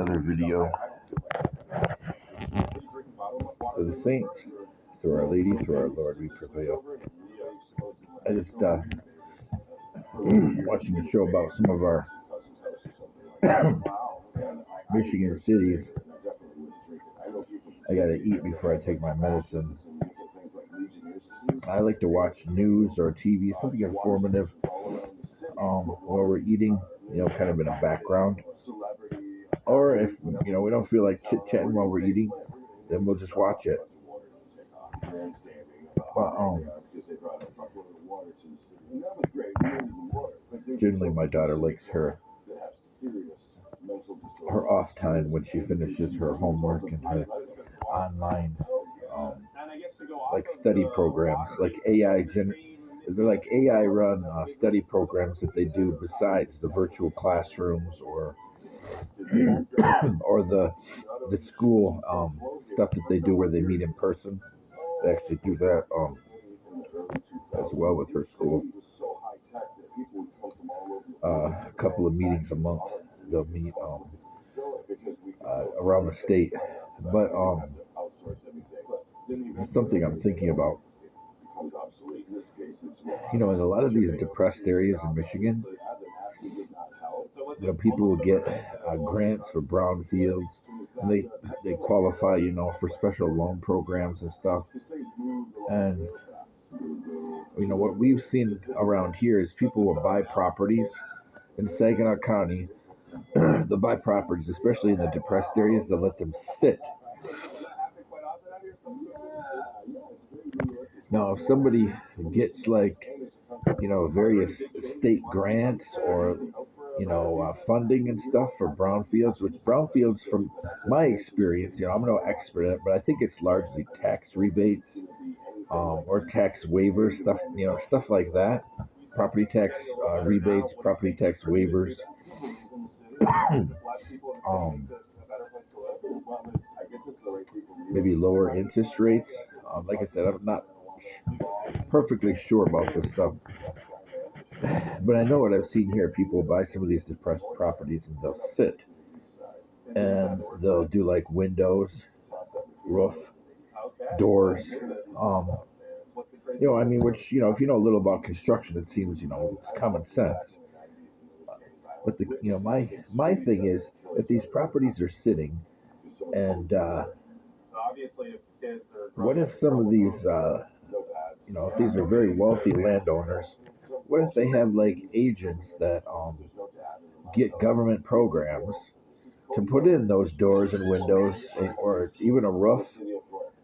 another video for the saints. Through Our Lady, through our Lord, we prevail. I just watching a show about some of our Michigan cities. I gotta eat before I take my medicine. I like to watch news or TV, something informative while we're eating, kind of in a background. Or if, we don't feel like chit-chatting while we're eating, then we'll just watch it. But, generally my daughter likes her off time when she finishes her homework and her online like study programs, like they're like AI run study programs that they do besides the virtual classrooms or the school stuff that they do where they meet in person. They actually do that as well with her school. A couple of meetings a month. They'll meet around the state. But it's something I'm thinking about. In a lot of these depressed areas in Michigan, people will get grants for brownfields, and they qualify, for special loan programs and stuff. And what we've seen around here is people will buy properties in Saginaw County. They'll buy properties, especially in the depressed areas. They'll let them sit. Now, if somebody gets various state grants or funding and stuff for brownfields, which brownfields, from my experience, I'm no expert at it, but I think it's largely tax rebates or tax waivers, stuff like that. Property tax rebates, property tax waivers. Maybe lower interest rates. Like I said, I'm not perfectly sure about this stuff, but I know what I've seen here. People buy some of these depressed properties and they'll sit and they'll do like windows, roof, doors. Which, if you know a little about construction, it seems, it's common sense. But my thing is, if these properties are sitting, and what if some of these, if these are very wealthy landowners, what if they have like agents that get government programs to put in those doors and windows, or even a roof,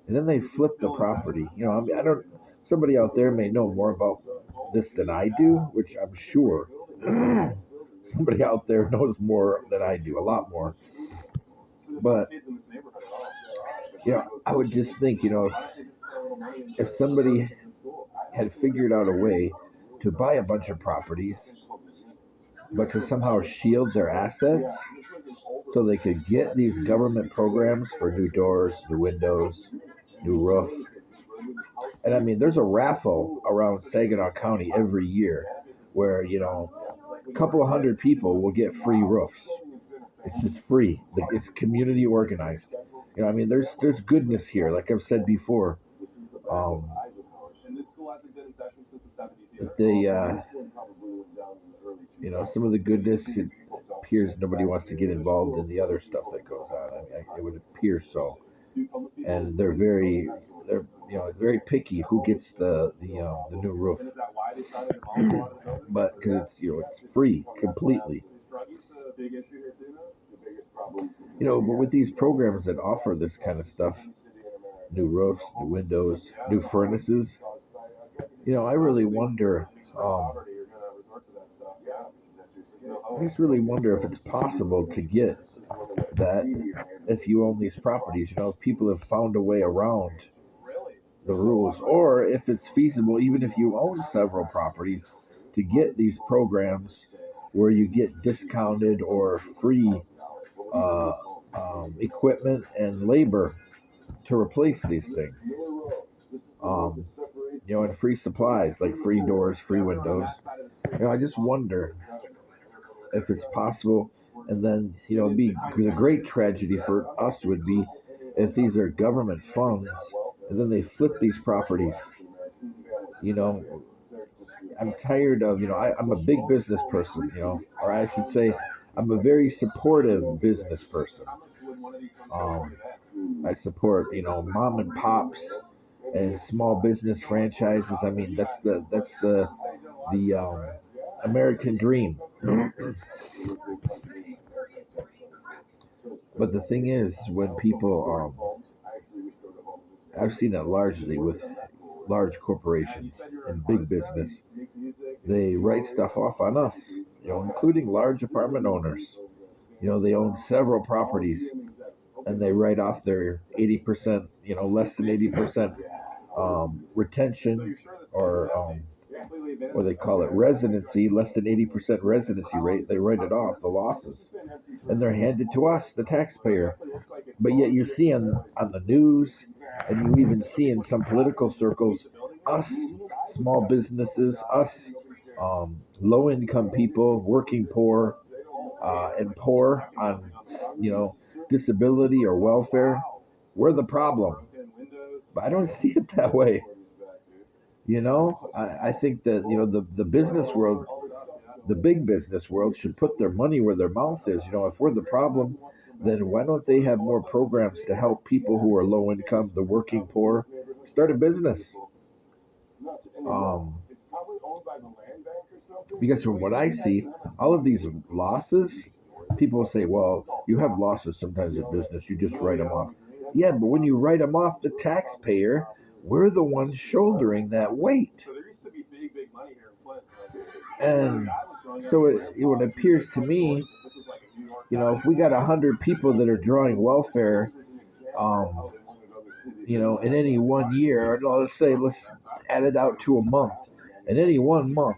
and then they flip the property? I don't. Somebody out there may know more about this than I do, which I'm sure somebody out there knows more than I do, a lot more. But I would just think, if somebody had figured out a way to buy a bunch of properties, but to somehow shield their assets so they could get these government programs for new doors, new windows, new roof. And there's a raffle around Saginaw County every year where, a couple of hundred people will get free roofs. It's just free. It's community organized. There's goodness here. Like I've said before, they, some of the goodness, it appears nobody wants to get involved in the other stuff that goes on. It would appear so. And they're very picky who gets the new roof. But because it's free completely. But with these programs that offer this kind of stuff, new roofs, new windows, new furnaces, I really wonder. I just really wonder if it's possible to get that if you own these properties. If people have found a way around the rules, or if it's feasible, even if you own several properties, to get these programs where you get discounted or free equipment and labor to replace these things. And free supplies like free doors, free windows. I just wonder if it's possible And then, the great tragedy for us would be if these are government funds and then they flip these properties. You know, I'm tired of, I'm a big business person, or I should say, I'm a very supportive business person. Um, I support, mom and pops and small business franchises. I mean, that's the American dream. But the thing is, when people, I've seen it largely with large corporations and big business, they write stuff off on us, including large apartment owners. They own several properties and they write off their 80%, less than 80% retention or what they call it, residency, less than 80% residency rate. They write it off, the losses, and they're handed to us, the taxpayer. But yet you see on the news, and you even see in some political circles, us, small businesses, us, low income people, working poor, and poor on, disability or welfare, we're the problem. But I don't see it that way. I think that, the business world, the big business world should put their money where their mouth is. If we're the problem, then why don't they have more programs to help people who are low income, the working poor, start a business? Um, because from what I see, all of these losses, people say, well, you have losses sometimes in business, you just write them off. Yeah, but when you write them off, the taxpayer, we're the ones shouldering that weight. And so it appears to me, if we got 100 people that are drawing welfare, um, in any one year, or no, let's add it out to a month. In any one month,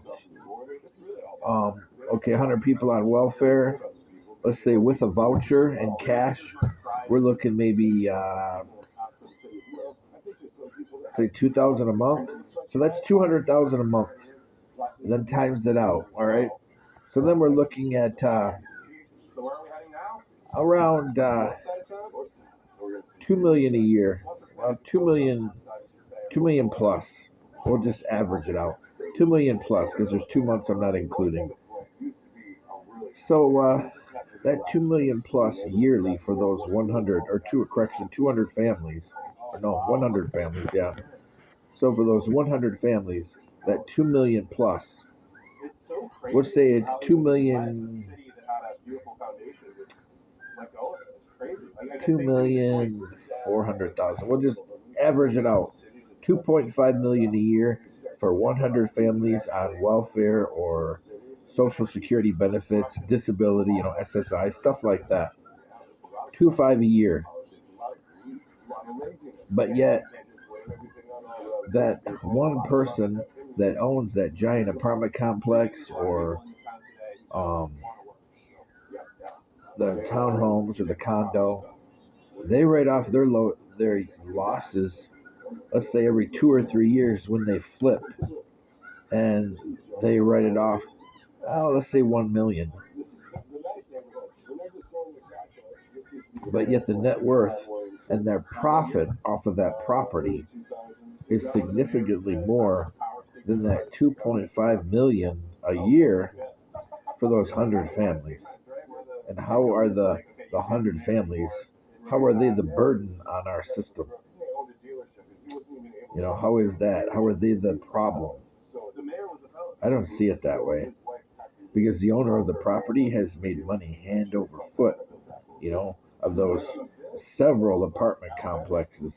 okay, 100 people on welfare, let's say with a voucher and cash, we're looking maybe, say 2,000 a month. So that's 200,000 a month. Then times it out, all right? So then we're looking at around 2 million a year. 2 million, 2 million plus. We'll just average it out. 2 million plus, because there's 2 months I'm not including. So that 2 million plus yearly for those 100 or 200 families, or no, 100 families, yeah. So for those 100 families, that 2 million plus, let's say it's 2,400,000. We'll just average it out. 2.5 million a year for 100 families on welfare or social security benefits, disability, SSI, stuff like that. 2.5 a year. But yet, that one person that owns that giant apartment complex or um, the townhomes or the condo, they write off their losses, let's say every 2 or 3 years when they flip, and they write it off. Oh, let's say 1 million. But yet the net worth and their profit off of that property is significantly more than that 2.5 million a year for those 100 families. And how are the 100 families, how are they the burden on our system? How is that? How are they the problem? I don't see it that way, because the owner of the property has made money hand over foot, of those several apartment complexes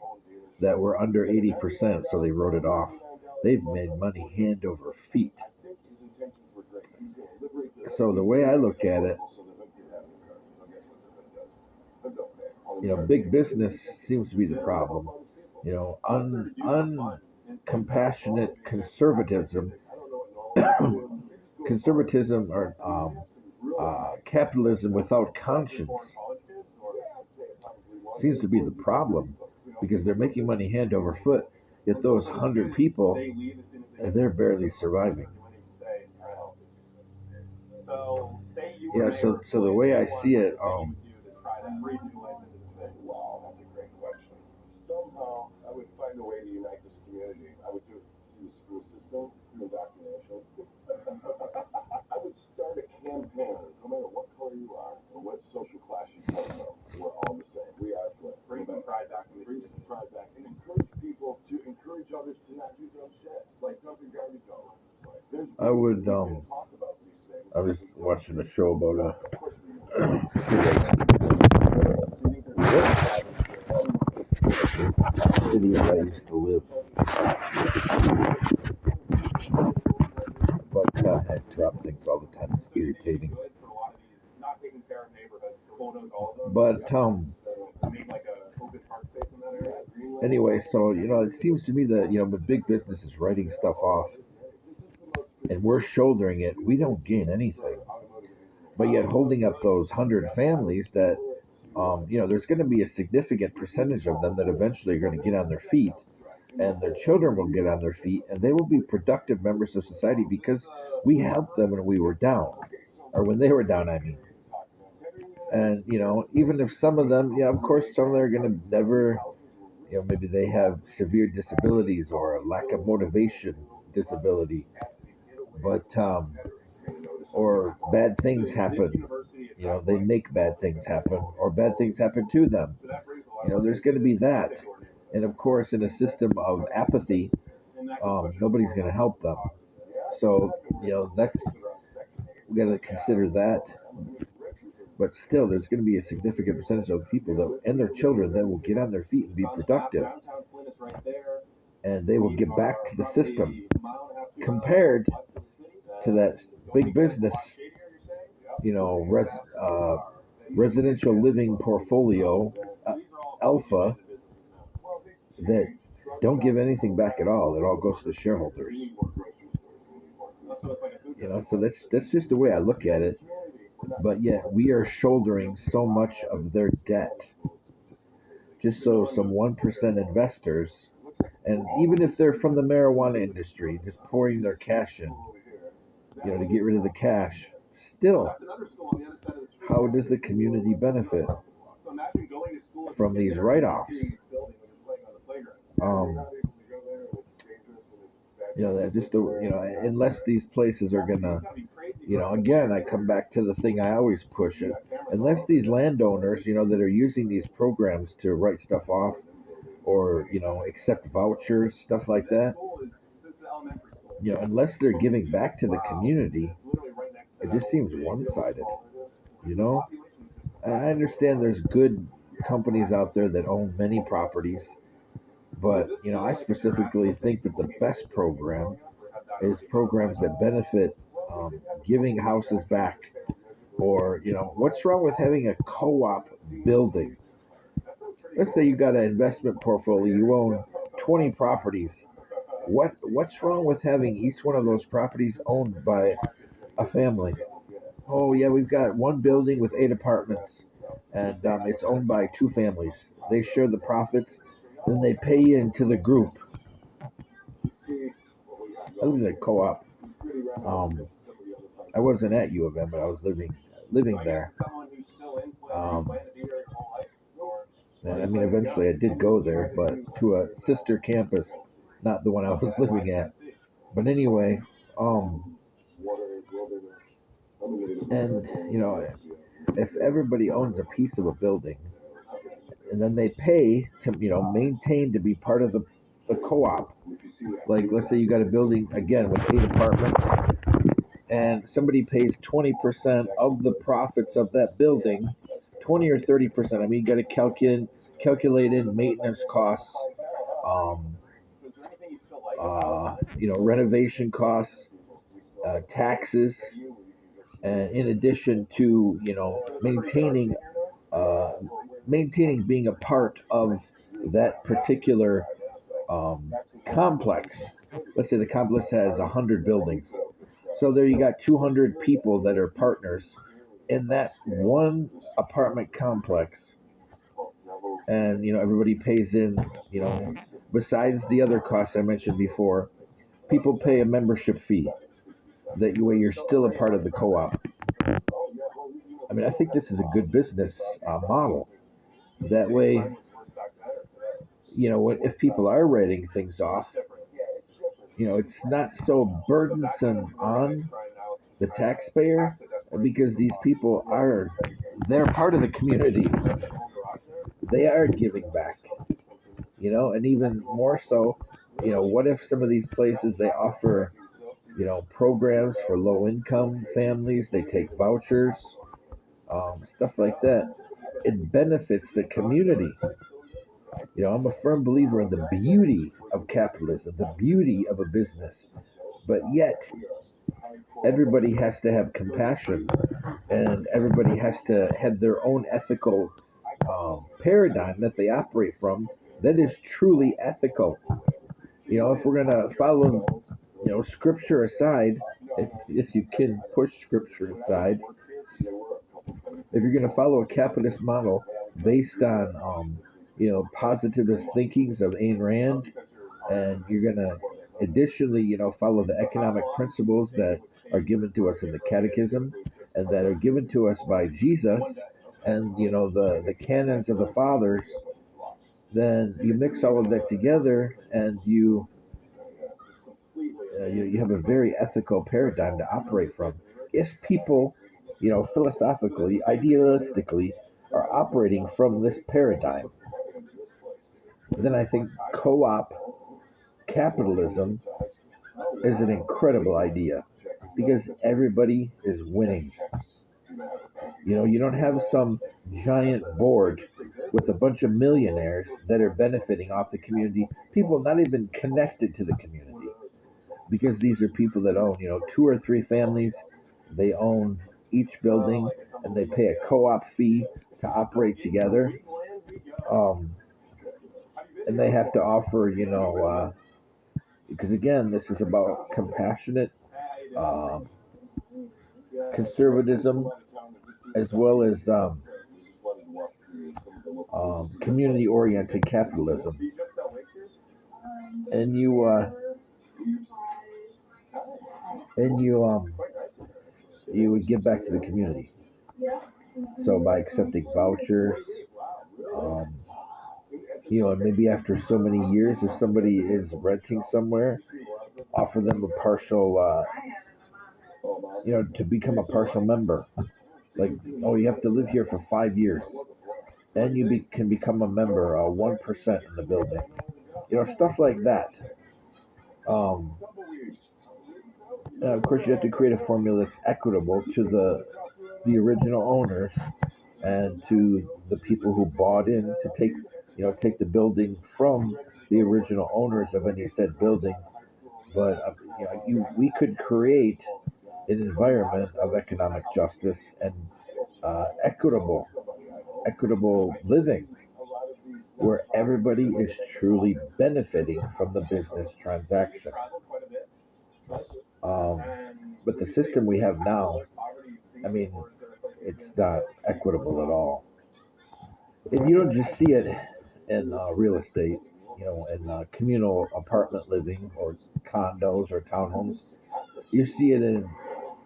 that were under 80%, so they wrote it off. They've made money hand over feet. So the way I look at it, big business seems to be the problem. Uncompassionate conservatism, conservatism or capitalism without conscience seems to be the problem, because they're making money hand over foot. Yet those 100 people, they're barely surviving. Yeah. So the way I see it, I would. I was watching a show about a city where I used to live, but I drop things all the time. It's irritating. But anyway, so it seems to me that the big business is writing stuff off, and we're shouldering it. We don't gain anything, but yet holding up those 100 families that there's going to be a significant percentage of them that eventually are going to get on their feet, and their children will get on their feet, and they will be productive members of society because we helped them when we were down, or when they were down, I mean. And even if some of them, yeah, of course, some of them are going to never, maybe they have severe disabilities or a lack of motivation disability, but or bad things happen. They make bad things happen, or bad things happen to them. There's going to be that, and of course, in a system of apathy, nobody's going to help them. So that's we got to consider that. But still, there's going to be a significant percentage of people that and their children that will get on their feet and be productive, and they will get back to the system compared to that big business, you know, res, uh, residential living portfolio alpha that don't give anything back at all. It all goes to the shareholders. So that's just the way I look at it. But yet we are shouldering so much of their debt, just so some 1% investors, and even if they're from the marijuana industry, just pouring their cash in, to get rid of the cash, still, how does the community benefit from these write-offs? Um, that just unless these places are gonna, again, I come back to the thing I always push it. Unless these landowners, that are using these programs to write stuff off or accept vouchers, stuff like that, unless they're giving back to the community, it just seems one-sided. You know, I understand there's good companies out there that own many properties, but I specifically think that the best program is programs that benefit giving houses back. Or what's wrong with having a co-op building? Let's say you got an investment portfolio, you own 20 properties. What's wrong with having each one of those properties owned by a family? Oh yeah, we've got one building with 8 apartments, and it's owned by 2 families. They share the profits, then they pay into the group. I lived in a co-op. Um, I wasn't at U of M, but I was living there. Um, and I mean, eventually I did go there, but to a sister campus, not the one I was living at. But anyway, um, and if everybody owns a piece of a building, and then they pay to maintain to be part of the co-op. Like let's say you got a building again with 8 apartments, and somebody pays 20% of the profits of that building, 20 or 30%. I mean, you got to calculate in maintenance costs, um, renovation costs, taxes, and in addition to uh, maintaining being a part of that particular um, complex. Let's say the complex has 100 buildings. So there you got 200 people that are partners in that one apartment complex, and everybody pays in. Besides the other costs I mentioned before, people pay a membership fee. That way you're still a part of the co-op. I mean, I think this is a good business model. That way, if people are writing things off, it's not so burdensome on the taxpayer because these people they're part of the community. They are giving back, and even more so, what if some of these places they offer, programs for low income families, they take vouchers, stuff like that. It benefits the community. I'm a firm believer in the beauty of capitalism, the beauty of a business, but yet everybody has to have compassion and everybody has to have their own ethical paradigm that they operate from that is truly ethical. If we're going to follow, scripture aside, if you can push scripture aside, if you're going to follow a capitalist model based on, positivist thinkings of Ayn Rand, and you're going to additionally, follow the economic principles that are given to us in the Catechism and that are given to us by Jesus, and the canons of the fathers, then you mix all of that together and you have a very ethical paradigm to operate from. If people, philosophically, idealistically, are operating from this paradigm, then I think co-op capitalism is an incredible idea because everybody is winning. You don't have some giant board with a bunch of millionaires that are benefiting off the community, people not even connected to the community, because these are people that own, two or three families. They own each building and they pay a co-op fee to operate together. Um, and they have to offer, because again, this is about compassionate um, conservatism as well as community-oriented capitalism. And you would give back to the community. So by accepting vouchers, um, and maybe after so many years, if somebody is renting somewhere, offer them a partial, to become a partial member. Like, oh, you have to live here for 5 years. Then can become a member, 1% in the building. Stuff like that. Um, of course, you have to create a formula that's equitable to the original owners and to the people who bought in to take the building from the original owners of any said building. But we could create an environment of economic justice and equitable living where everybody is truly benefiting from the business transaction. Um, but the system we have now, I mean, it's not equitable at all. And you don't just see it in real estate, in communal apartment living or condos or townhomes. You see it in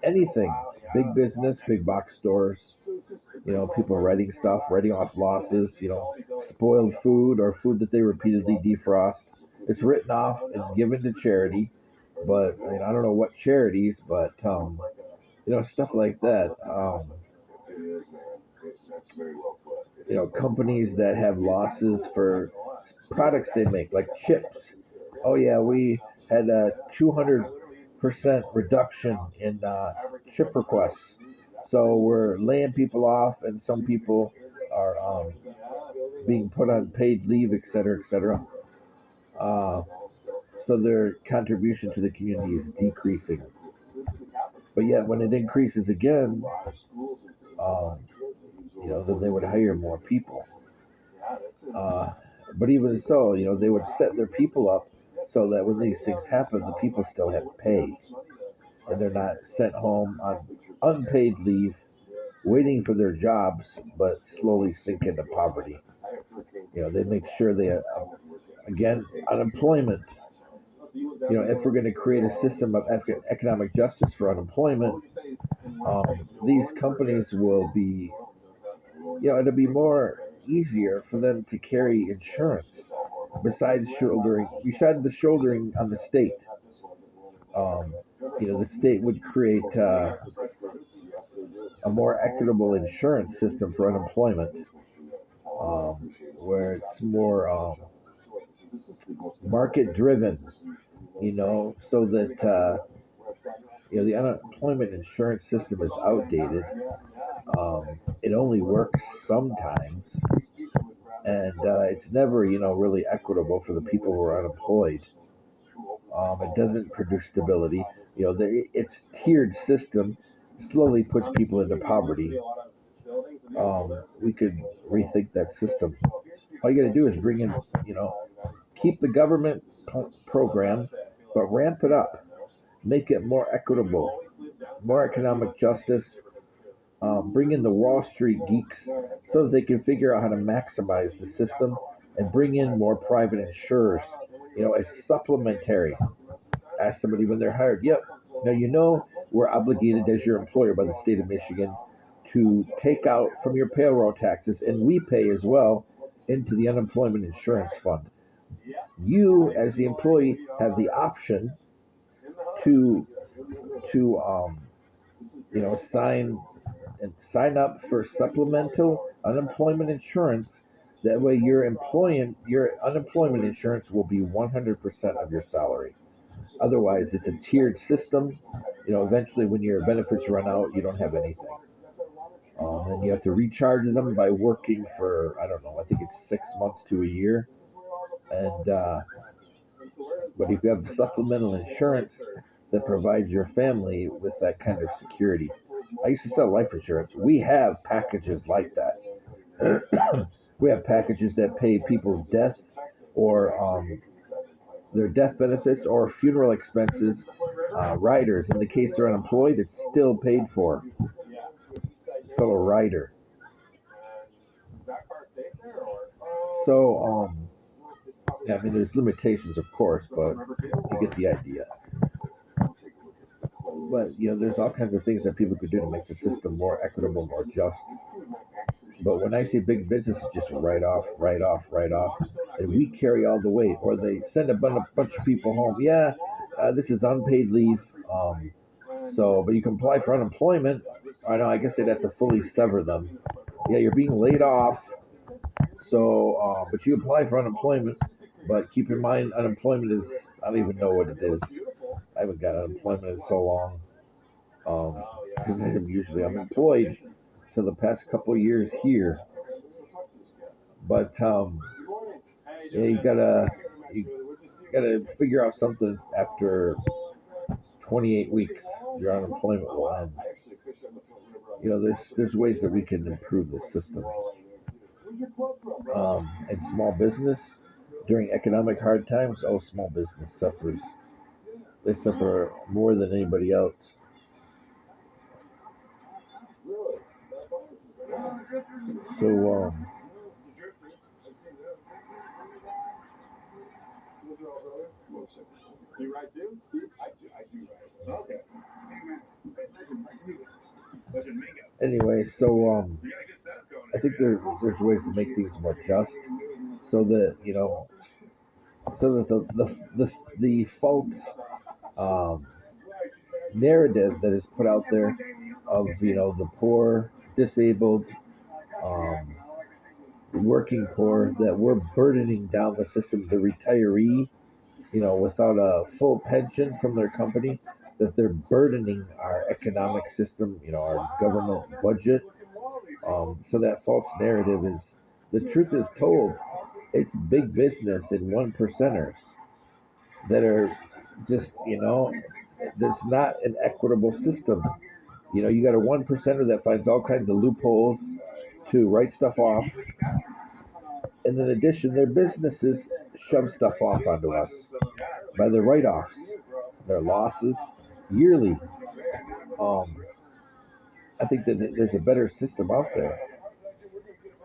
anything, big business, big box stores, people writing stuff, writing off losses, spoiled food or food that they repeatedly defrost. It's written off and given to charity, but I don't know what charities, but stuff like that. Companies that have losses for products they make, like chips. Oh yeah, we had a 200% reduction in chip requests, so we're laying people off, and some people are being put on paid leave, et cetera, et cetera. Uh, so their contribution to the community is decreasing. But yet, when it increases again, um, then they would hire more people. Uh, but even so, they would set their people up so that when these things happen, the people still have pay. And they're not sent home on unpaid leave, waiting for their jobs, but slowly sink into poverty. They make sure again, unemployment. If we're going to create a system of economic justice for unemployment, these companies will be, it'll be more easier for them to carry insurance besides the shouldering on the state. Um, the state would create a more equitable insurance system for unemployment, where it's more market driven, so that the unemployment insurance system is outdated. It only works sometimes, and it's never, really equitable for the people who are unemployed. It doesn't produce stability. Its tiered system slowly puts people into poverty. We could rethink that system. All you got to do is bring in, keep the government program, but ramp it up, make it more equitable, more economic justice. Bring in the Wall Street geeks so that they can figure out how to maximize the system and bring in more private insurers, as supplementary. Ask somebody when they're hired, yep, now we're obligated as your employer by the state of Michigan to take out from your payroll taxes, and we pay as well into the unemployment insurance fund. You, as the employee, have the option to to sign up for supplemental unemployment insurance. That way, your unemployment insurance will be 100% of your salary. Otherwise, it's a tiered system. Eventually, when your benefits run out, you don't have anything. And you have to recharge them by working for, I don't know, I think it's 6 months to a year. And but if you have supplemental insurance that provides your family with that kind of security, I used to sell life insurance. We have packages like that. We have packages that pay people's death or their death benefits or funeral expenses, riders. In the case they're unemployed, it's still paid for. It's called a rider. So, I mean, there's limitations, of course, but you get the idea. But there's all kinds of things that people could do to make the system more equitable, more just. But when I see big businesses just write off, write off, write off, and we carry all the weight, or they send a bunch of people home. Yeah, this is unpaid leave. But you can apply for unemployment. I know. I guess they'd have to fully sever them. Yeah, you're being laid off. So, but you apply for unemployment. But keep in mind, unemployment is, I don't even know what it is. I haven't got unemployment in so long. Because I'm usually unemployed for the past couple of years here. But yeah, you gotta figure out something after 28 weeks. Your unemployment will end. There's ways that we can improve the system. And small business during economic hard times. Oh, small business suffers. They suffer more than anybody else. So anyway, I think there's ways to make things more just, so that the false um, narrative that is put out there of the poor, disabled, um, working poor, that we're burdening down the system, the retiree, without a full pension from their company, that they're burdening our economic system, our government budget. So that false narrative is, the truth is told, it's big business and one percenters that are just, there's not an equitable system. You got a one percenter that finds all kinds of loopholes to write stuff off, and in addition, their businesses shove stuff off onto us by their write-offs, their losses yearly. Um, I think that there's a better system out there,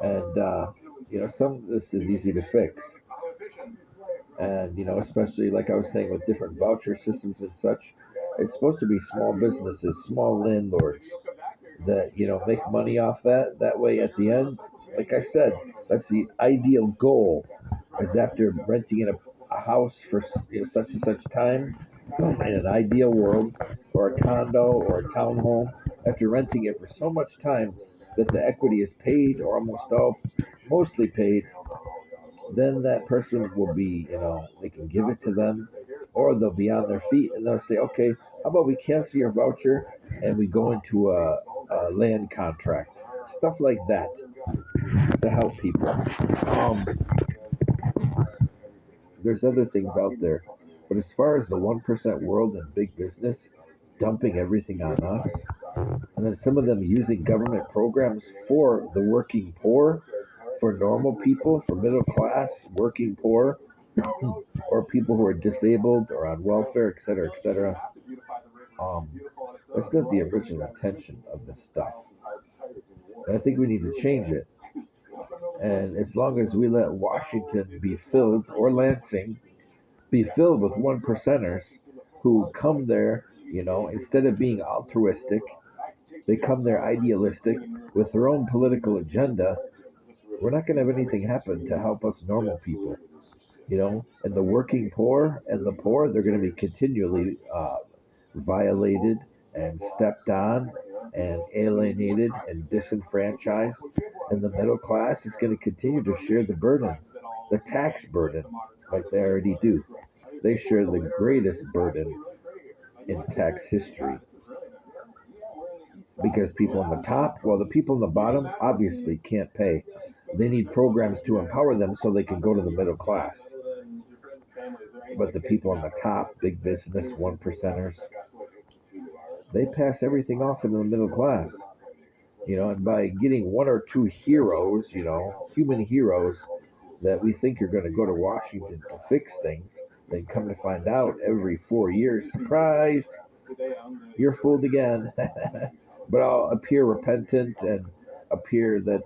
and some of this is easy to fix, and especially like I was saying with different voucher systems and such. It's supposed to be small businesses, small landlords that make money off that. That way, at the end, like I said, that's the ideal goal. Is after renting in a house for such and such time, in an ideal world, or a condo or a townhome, after renting it for so much time that the equity is paid or mostly paid, then that person will be, they can give it to them, or they'll be on their feet and they'll say, okay, how about we cancel your voucher and we go into a land contract, stuff like that to help people. Um, there's other things out there, but as far as the 1% world and big business dumping everything on us, and then some of them using government programs for the working poor, for normal people, for middle class, working poor, or people who are disabled or on welfare, et cetera, et cetera. Um, that's not the original intention of this stuff. And I think we need to change it. And as long as we let Washington be filled, or Lansing, be filled with one percenters who come there, instead of being altruistic, they come there idealistic with their own political agenda, we're not going to have anything happen to help us normal people. And the working poor and the poor, they're going to be continually violated and stepped on and alienated and disenfranchised. And the middle class is going to continue to share the burden, the tax burden, like they already do. They share the greatest burden in tax history. Because people on the top, well, the people on the bottom obviously can't pay. They need programs to empower them so they can go to the middle class. But the people on the top, big business, one percenters, they pass everything off into the middle class. And by getting one or two heroes, human heroes that we think are going to go to Washington to fix things, then come to find out every 4 years, surprise, you're fooled again. But I'll appear repentant and appear that,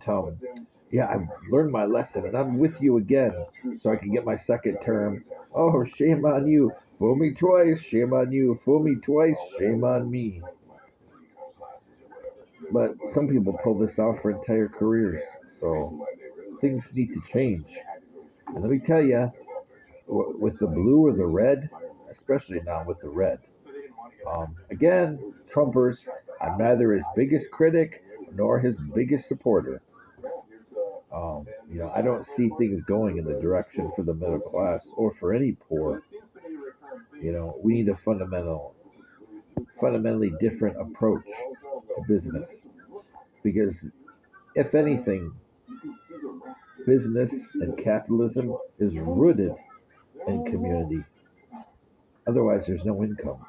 yeah, I've learned my lesson and I'm with you again so I can get my second term. Oh, shame on you. Fool me twice, shame on you. Fool me twice, shame on me. But some people pull this off for entire careers, so things need to change. And let me tell you, with the blue or the red, especially now with the red, again, Trumpers, I'm neither his biggest critic nor his biggest supporter. I don't see things going in the direction for the middle class or for any poor. We need a fundamentally different approach to business. Because if anything, business and capitalism is rooted in community. Otherwise, there's no income.